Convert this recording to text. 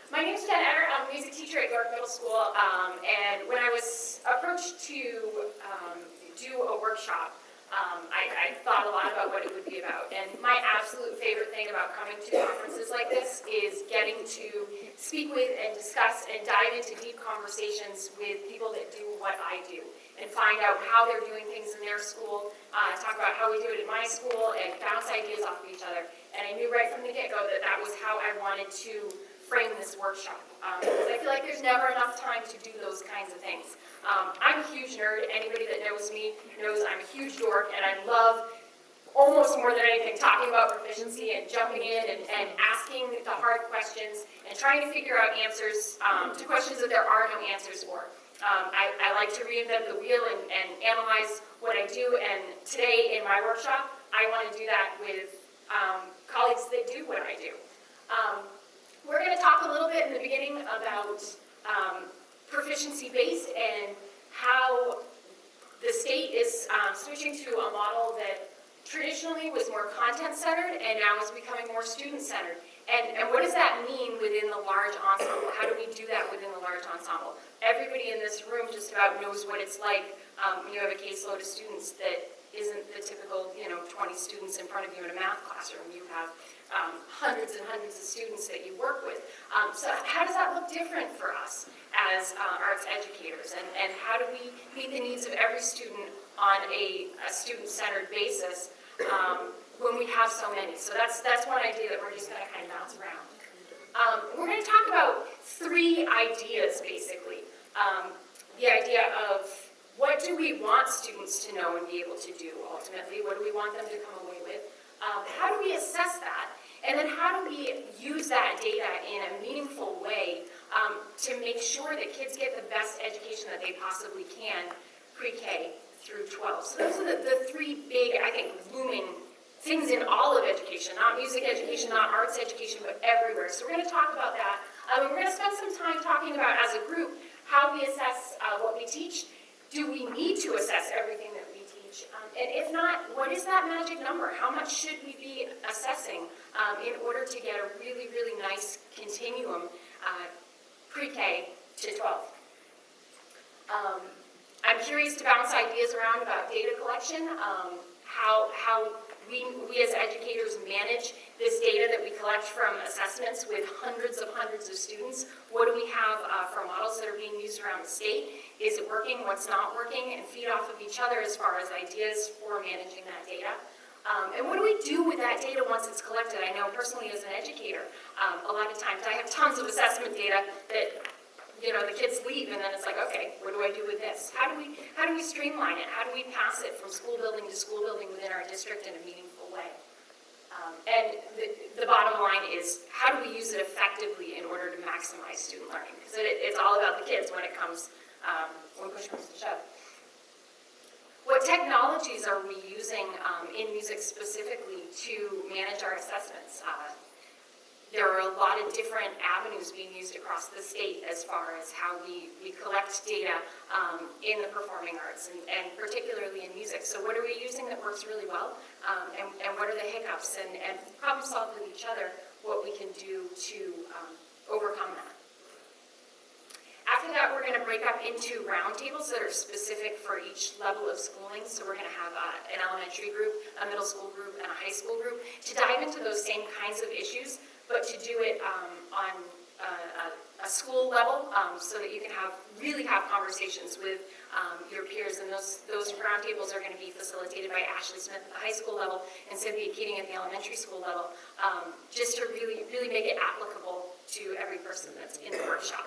My name is Jen Etter. I'm a music teacher at York Middle School, and when I was approached to do a workshop, I thought a lot about what it would be about. And my absolute favorite thing about coming to conferences like this is getting to speak with and discuss and dive into deep conversations with people that do what I do and find out how they're doing things in their school, talk about how we do it in my school, and bounce ideas off of each other. And I knew right from the get-go that that was how I wanted to frame this workshop, because I feel like there's never enough time to do those kinds of things. I'm a huge nerd. Anybody that knows me knows I'm a huge dork, and I love, almost more than anything, talking about proficiency and jumping in and asking the hard questions and trying to figure out answers to questions that there are no answers for. I like to reinvent the wheel and analyze what I do, and today in my workshop, I want to do that with colleagues that do what I do. We're going to talk a little bit in the beginning about proficiency-based and how the state is switching to a model that traditionally was more content-centered and now is becoming more student-centered. And what does that mean within the large ensemble? How do we do that within the large ensemble? Everybody in this room just about knows what it's like when you have a caseload of students that isn't the typical, 20 students in front of you in a math classroom. You have hundreds and hundreds of students that you work with. So how does that look different for us as arts educators? And how do we meet the needs of every student on a student-centered basis when we have so many? So that's one idea that we're just going to kind of bounce around. We're going to talk about 3 ideas, basically. The idea of what do we want students to know and be able to do ultimately? What do we want them to come away with? How do we assess that? And then how do we use that data in a meaningful way to make sure that kids get the best education that they possibly can pre-K through 12? So those are the 3 big, I think, looming things in all of education, not music education, not arts education, but everywhere. So we're going to talk about that. We're going to spend some time talking about, as a group, how we assess what we teach. Do we need to assess everything that we teach? And if not, what is that magic number? How much should we be assessing in order to get a really, really nice continuum pre-K to 12? I'm curious to bounce ideas around about data collection, how we as educators manage this data that we collect from assessments with hundreds of students. What do we have for models that are being used around the state? Is it working? What's not working? And feed off of each other as far as ideas for managing that data. And what do we do with that data once it's collected? I know personally as an educator, a lot of times I have tons of assessment data that the kids leave, and then it's like, okay, what do I do with this? How do we streamline it? How do we pass it from school building to school building within our district in a meaningful way? And the bottom line is, how do we use it effectively in order to maximize student learning? Because it's all about the kids when when push comes to shove. What technologies are we using in music specifically to manage our assessments? There are a lot of different avenues being used across the state as far as how we collect data in the performing arts and particularly in music. So what are we using that works really well? And what are the hiccups? And problem solve with each other what we can do to overcome that. After that, we're going to break up into roundtables that are specific for each level of schooling. So we're going to have an elementary group, a middle school group, and a high school group to dive into those same kinds of issues, but to do it on a school level so that you can really have conversations with your peers. And those roundtables are going to be facilitated by Ashley Smith at the high school level and Cynthia Keating at the elementary school level, just to really make it applicable to every person that's in the workshop.